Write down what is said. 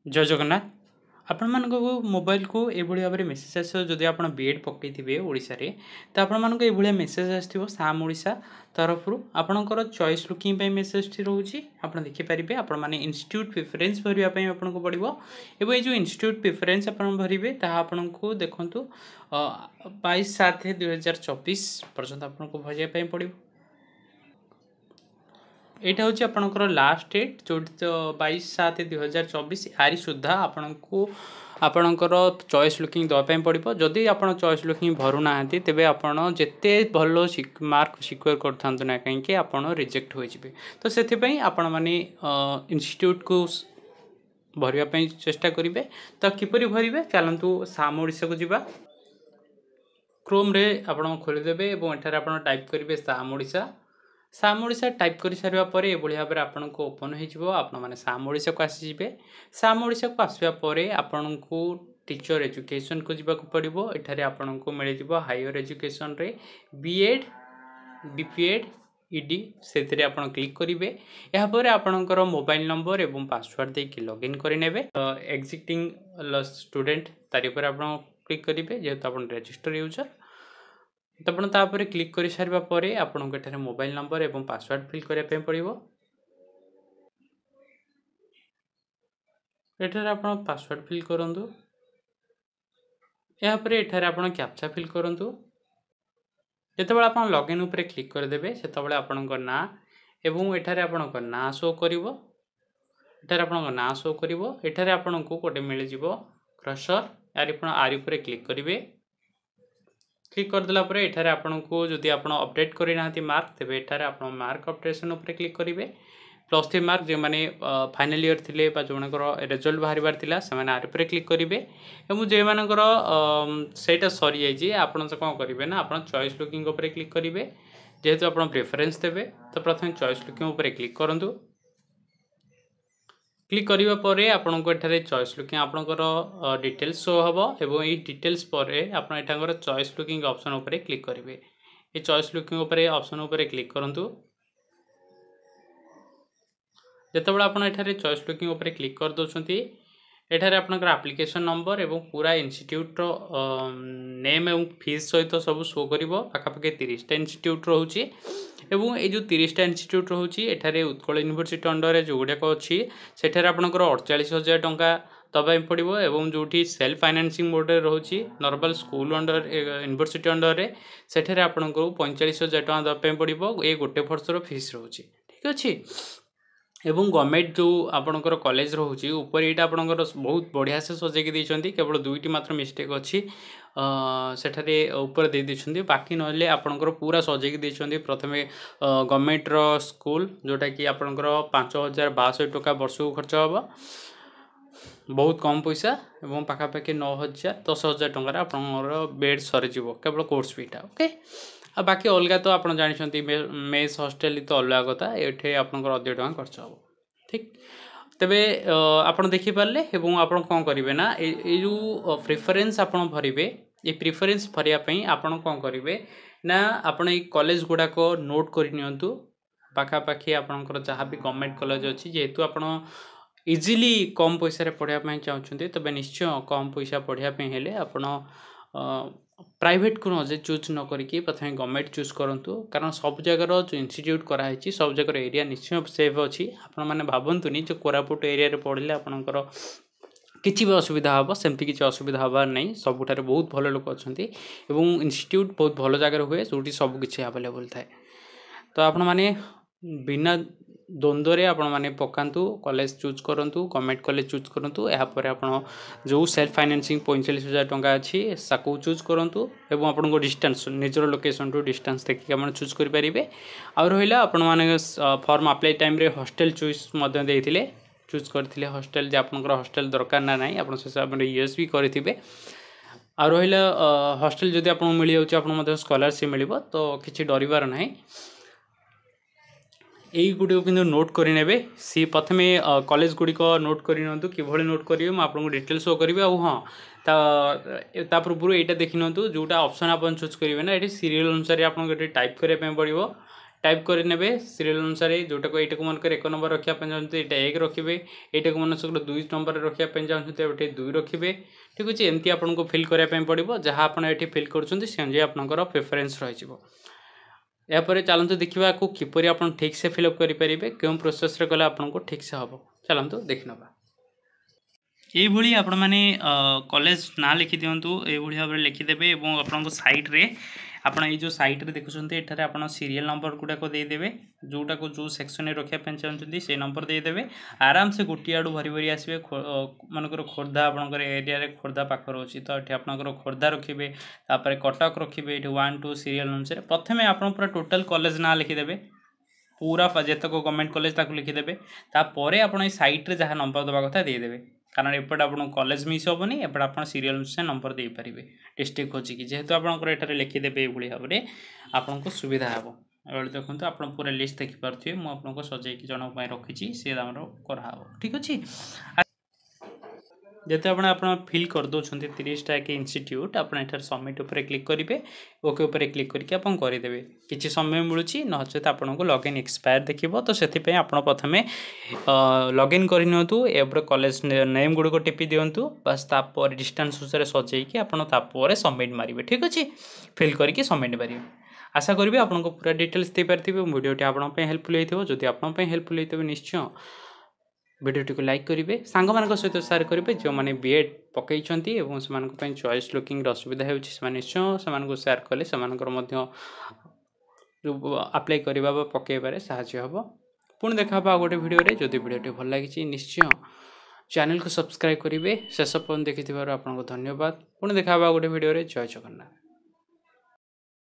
जय जगन्नाथ आपण मानक मोबाइल को एभली भाव मेसेज आस जदि आप बीएड पकईथे ओडिशा रे तो आपण मानक एभलिया मेसेज आसथिबो साम ओडिशा तरफ आपणकर चॉइस लुकिंग मेसेज टी रोची आपण देखि परिबे आपण माने इंस्टीट्यूट प्रेफरेंस भरिया पई आपनको पड़िबो एबो ए जो इंस्टीट्यूट प्रेफरेंस आपण भरिबे ता आपनको देखंतु 22/7/2024 पर्यंत आपनको भरिया पई पड़िबो। एटा हूँ आपणकर लास्ट डेट जो 22/7/2024 यारी सुधा आपण को आपणकर चॉइस लुकिंग देवाई पड़ो जदि आप चॉइस लुकिंग भरू ना तेबे आपण जिते भल मार्क सिक्योर कर ना कहीं आप रिजेक्ट हो तो से आपण मैंने इंस्टीट्यूट को भरवाई चेष्टा करेंगे। तो किपरि भरवे चलतु साम ओडिशा को जीवा क्रोम रे आपण खोलीदेवे और एठार आप टाइप करेंगे साम ओडिशा टाइप कर सारा पर भाव आपन को ओपन हो साम ओडिशा को आसीजे। साम ओडिशा को आसवा आपन को टीचर एजुकेशन को जीवा पड़ो एठारे आपन को मिल जाव हायर एजुकेशन रे बीएड बीपीएड ईडी से क्लिक करेंगे। यापर आपणकर मोबाइल नंबर एवं पासवर्ड देके लॉगिन करेंगे। एग्जिटिंग स्टूडेंट तारी पर आप क्लिक करेंगे जेहेतु आप रजिस्टर यूजर तो आप तापर क्लिक कर सारा पर आपको एठारे मोबाइल नंबर एवं पासवर्ड फिल करने पड़ो। एठारे आप पासवर्ड फिल करूँ यापर एठारे आप कैप्चा फिल करूँ जिते आप लॉगिन उपरे क्लिक करदे से आपण ना एवं एठारे आपण ना शो कर एठारे आपण ना शो कर एठारे आपण को गोटे मिल जाव क्रसर आरी उपरे क्लिक करेंगे। क्लिक करदेला एठारे आपण को जदि आप अपडेट करना मार्क तेरे एठारे आप मार्क अपडेशन उपरे क्लिक करेंगे। +3 मार्क जो मैंने फाइनल ईयर थे जो रिजल्ट बाहर से आर पर क्लिक करेंगे और जो मानकर सेटा सरी जाइए आपड़ कौन करेंगे ना आप चॉइस लुकिंग उपर क्लिक करेंगे जेहेतु आप प्रेफरेंस देवे तो प्रथम चॉइस लुकिंग उपर क्लिक करूँ। क्लिक करने पर आपको एठारे चॉइस लुकिंग आपंकर डिटेल्स शो हम और ये डिटेल्स पर आप चॉइस लुकिंग ऑप्शन उपर क्लिक करेंगे। ये चॉइस लुकिंग उपर ऑप्शन उपर क्लिक करूँ जितेबाला आप चॉइस लुकिंग उपर क्लिक कर दौरान एठारे आपनकर एप्लिकेशन नंबर एवं पूरा इंस्टीट्यूट नेम एवं फीस सहित सब शो कर पाखापाखि 30टा इंस्टीट्यूट रोचे एवं ये जो 30टा इंस्टीट्यूट रोचे एठारे उत्कल यूनिवर्सिटी अंडर जो गुड़ाक अच्छी सेठारे आपनकर 48,000 टंका दवाई पड़ो एवं जो सेल्फ फाइनेंसिंग मोड रोचे normal school under university under सेठारे आपनको 45,000 टंका दवाई पड़ो ये गोटे वर्षर फीस रोचे ठीक अच्छे। एवं गवर्नमेंट जो आपणकर कॉलेज रोचे ऊपर यहाँ आपंकर बहुत बढ़िया से सजेकी देती केवल 2टी मात्र मिस्टेक अच्छी सेठारे ऊपर दे देछंती बाकी नहले आपणकर पूरा सजेकी देछंती। प्रथम गवर्नमेंट रो स्कूल जोटा कि आपणकर 5,062 टका वर्ष को खर्च हम बहुत कम पैसा एवं पाखापाखि 9,000-10,000 टकर आप बेड सरीज केवल कोर्स फीटा ओके। आ बाकी अलग तो आप जानते मेस हॉस्टेल तो अलग कथा ये आपंकर अधिक टका खर्च हम ठीक तेबे आप देखिपारे और आप कौन करेंगे ना ये जो प्रेफरेंस आप भरवे ये प्रेफरेंस भरवाई आप कौन करेंगे ना आप कॉलेज गुड़ाक नोट करनी पाखापाखि आपंकर जहाँ भी गवर्नमेंट कॉलेज अच्छी जेहेतु आप इजिली कम पैसा पढ़ाई चाहते तब निश्चय कम पैसा पढ़ाई हेले आपण प्राइवेट को नजे चूज न करके प्रथम गवर्नमेंट चूज करूँ कारण सब जगार जो इंस्टीट्यूट कराई सब जगार एरिया निश्चय सेफ अच्छी आपण मैंने भावतुनि जो कोरापुट एरिया पढ़ले आपंकर किसी भी असुविधा हम सेमती किसी असुविधा हबार नहीं सबुठार बहुत भल लोक अच्छा इंस्टीट्यूट बहुत भल जगार हुए जो सबकि आवेलेबल थाए तो आपण मैंने बिना द्वंद्वे आपण मैंने पकातु कॉलेज चूज करूँ गवर्नमेंट कॉलेज चूज करूँ यापर आप जो सेल्फ फाइनेंसिंग 45,000 टंका अच्छी साकू चूज करूँ और आपको डिस्टेंस निजर लोकेशन टू डिस्टेंस देखिए आप चूज करेंगे। आ रहा आपण मैंने फॉर्म अप्लाई टाइम रे हॉस्टेल चॉइस देते चूज करते हॉस्टेल जे आपंकर हॉस्टेल दरकार ना ना आप यूएस भी करेंगे। आ रहा हॉस्टेल जदि आपको मिल जाऊँच आप स्कॉलरशिप मिल तो किसी डरबार ना यही गुड़ी कि नोट करे सी प्रथम कॉलेज गुड़िक नोट करनी कि नोट करेंगे मुझे आपको डिटेल शो करी हाँ ता पूर्व यहाँ देखी जोटा ऑप्शन आप चूज करेंगे ना ये सीरियल अनुसार आपको टाइप करने पड़ो टाइप करेंगे सीरियल अनुसार जोटा को ये मन कर 1 नंबर रखा चाहते हैं 1 रखिए ये मन कर 2 नंबर रखा चाहते हैं 2 रखिए ठीक अच्छे एमती आपको फिल करने पड़ो जहाँ आप फिल कर आपंकर प्रेफरेन्स रही चलते देखा किपर आप ठीक से फिलअप करेंगे क्यों प्रोसेस गले आपको ठीक से हम चलते देख ना ये आपण मैंने कॉलेज ना लिखि दिंतु ये भाव में लिखिदेवे और आपको साइट्रे आपड़ ये जो सैट्रे देखुं ये आप सीरियल नंबर गुड़ाक देदेवे जोटा को जो सेक्शन में रखापी चाहते से नंबर देदेवे आराम से गोटे आड़ू भरी भरी आसवे मनकर खोर्धा आपंकर एरिया खोर्धा पाखर अच्छी तो ये आपंकर खोर्धा रखिए कटक रखिए ये 1 2 सीरियल अनुसार प्रथम आप पूरा टोटाल कॉलेज ना लिखिदेवे पूरा जितक गवर्नमेंट कॉलेज लिखिदेवे तापर आप सैट्रे जहाँ नंबर देवा कथा देदेवे कारण एपटे आप कॉलेज मिस हेनी एपटे आप सीरियल अनुसार नंबर दे पारे डिस्ट्रिक्ट खोजिकी जेहेतु आपंकर लिखिदेवे ये भाव में आपको सुविधा हे एवं देखो आप पूरा लिस्ट देखिपे मुझे सजाई जनक रखी सी कराव ठीक अच्छे जैसे आप फिल कर दौरान 30टा एक इंस्टीट्यूट आप सबमिट उपर क्लिक करेंगे ओके उपर क्लिक करके आप करदे किसी समय मिलूँ नचेत आपको लॉगिन एक्सपायर देखिए तो से आप प्रथम लॉगिन करनियंतु एपटे कॉलेज नेम गुड़क टिपी दिंतु बस तापर डिस्टेंस अनुसार सजाइकी आपड़ सबमिट मारे ठीक अच्छे फिल करके सबमिट मारे आशा करी आपको पूरा डिटेल्स दे पारे वीडियोटी आपंप हेल्पफुल होती जदि आप हेल्पफुल होते निश्चय वीडियोटी को लाइक करेंगे सांग मान सहित सेयार करेंगे जो मैंने बीएड पकई से चॉइस लुकिंग असुविधा होती निश्चय से सेयार कले से अप्लाई करवा पकईबार साहय हम पुणी देखा गोटे वीडियो जदि वीडियोटी भल लगी निश्चय चैनल को सब्सक्राइब करेंगे शेष पर्यटन देखि आपको धन्यवाद पुणी देखा गोटे वीडियो जय जगन्नाथ।